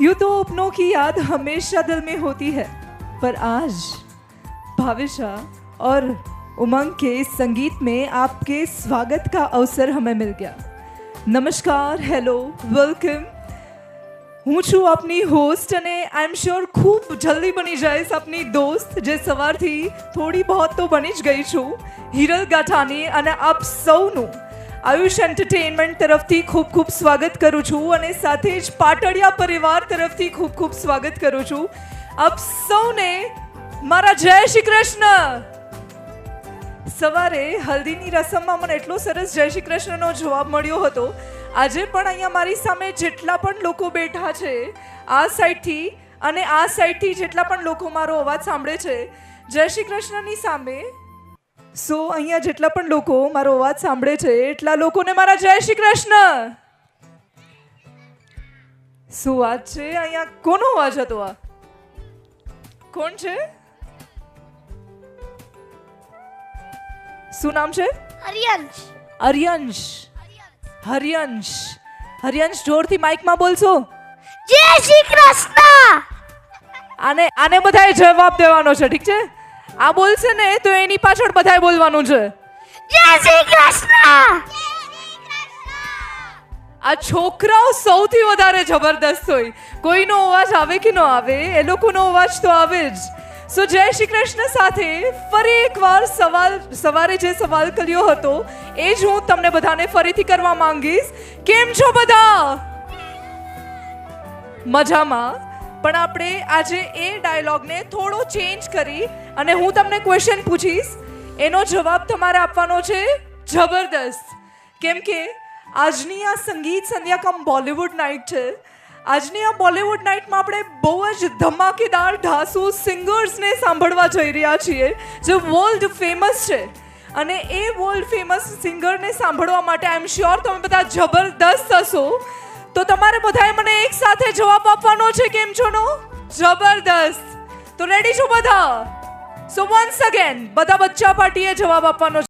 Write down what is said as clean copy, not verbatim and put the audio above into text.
यूं तो अपनों की याद हमेशा दिल में होती है, पर आज भाविशा और उमंग के इस संगीत में आपके स्वागत का अवसर हमें मिल गया। नमस्कार, हेलो, वेलकम। હું છું આપની હોસ્ટ અને આઈ એમ શ્યોર ખૂબ જલ્દી બની જઈશ આપની દોસ્ત, જે સવારથી થોડી બહોત તો બની જ ગઈ છું, હિરલ ગાઠાની। અને આપ સૌનું આયુષ એન્ટરટેનમેન્ટ તરફથી ખૂબ ખૂબ સ્વાગત કરું છું અને સાથે જ પાટડિયા પરિવાર તરફથી ખૂબ ખૂબ સ્વાગત કરું છું આપ સૌને મારા જય શ્રી કૃષ્ણ। સવારે હલ્દીની રસમમાં મને એટલો સરસ જય શ્રી કૃષ્ણનો જવાબ મળ્યો હતો। આજે પણ અહીંયા મારી સામે જેટલા પણ લોકો બેઠા છે આ સાઈડથી અને આ સાઈડથી જેટલા પણ લોકો મારો અવાજ સાંભળે છે જય શ્રી કૃષ્ણની સામે, સો અહીંયા જેટલા પણ લોકો મારો અવાજ સાંભળે છે એટલા લોકોને મારા જય શ્રી કૃષ્ણ। શું વાત છે? અહીંયા કોનો અવાજ હતો? આ કોણ છે? શું નામ છે? હરિયંશ। અર્યંશ। હરિયંશ, હરિયંશ જોરથી માઇકમાં બોલશો? જય શ્રી કૃષ્ણ। આને બધાએ જવાબ દેવાનો છે, ઠીક છે? આ બોલશે ને તો એની પાછળ બધાએ બોલવાનું છે જય શ્રી કૃષ્ણ। આ છોકરાઓ સૌથી વધારે જબરદસ્ત હોય, કોઈનો અવાજ આવે કે ન આવે એ લોકોનો અવાજ તો આવે જ। સો જય શ્રી કૃષ્ણ સાથે ફરી એકવાર સવારે જે સવાલ કર્યો હતો એ જ હું તમને બધાને ફરીથી કરવા માંગીશ। કેમ છો બધા? મજામાં? પણ આપણે આજે એ ડાયલોગને થોડો ચેન્જ કરી અને હું તમને ક્વેશ્ચન પૂછીશ, એનો જવાબ તમારે આપવાનો છે જબરદસ્ત। કેમ કે આજની આ સંગીત સંધ્યા કમ બોલિવૂડ નાઇટ છે। આજની આ બોલિવૂડ નાઇટમાં આપણે બહુ જ ધમાકેદાર ઢાસુ સિંગર્સને સાંભળવા જઈ રહ્યા છીએ જે વર્લ્ડ ફેમસ છે અને એ વર્લ્ડ ફેમસ સિંગરને સાંભળવા માટે આઈ એમ શ્યોર તમે બધા જબરદસ્ત હશો। તો તમારે બધાએ મને એક સાથે જવાબ આપવાનો છે કેમ છોનો? જબરદસ્ત। તો રેડી છો બધા? સો વન્સ અગેન બધા બચ્ચા પાર્ટીએ જવાબ આપવાનો છે।